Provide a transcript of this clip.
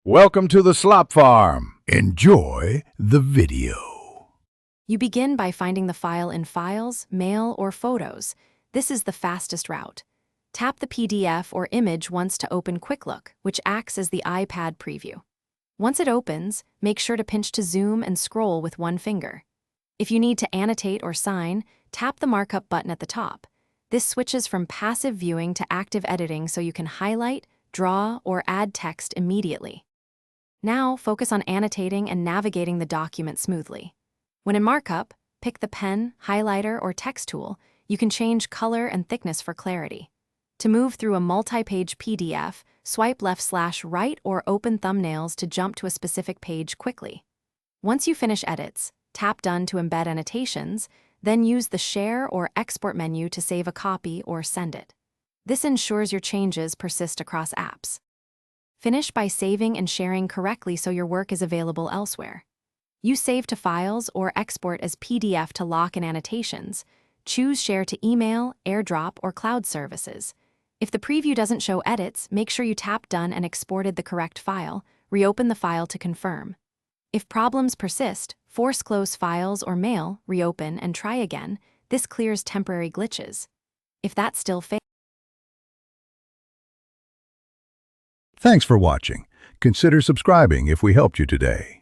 Welcome to the Slop Farm. Enjoy the video. You begin by finding the file in Files, Mail, or Photos. This is the fastest route. Tap the PDF or image once to open Quick Look, which acts as the iPad preview. Once it opens, make sure to pinch to zoom and scroll with one finger. If you need to annotate or sign, tap the markup button at the top. This switches from passive viewing to active editing so you can highlight, draw, or add text immediately. Now, focus on annotating and navigating the document smoothly. When in markup, pick the pen, highlighter, or text tool. You can change color and thickness for clarity. To move through a multi-page PDF, swipe left/right or open thumbnails to jump to a specific page quickly. Once you finish edits, tap Done to embed annotations, then use the Share or Export menu to save a copy or send it. This ensures your changes persist across apps. Finish by saving and sharing correctly so your work is available elsewhere. Use Save to Files or Export as PDF to lock in annotations. Choose Share to Email, AirDrop, or Cloud services. If the preview doesn't show edits, make sure you tap Done and exported the correct file. Reopen the file to confirm. If problems persist, force close Files or Mail, reopen, and try again. This clears temporary glitches. If that still fails, Thanks for watching. Consider subscribing if we helped you today.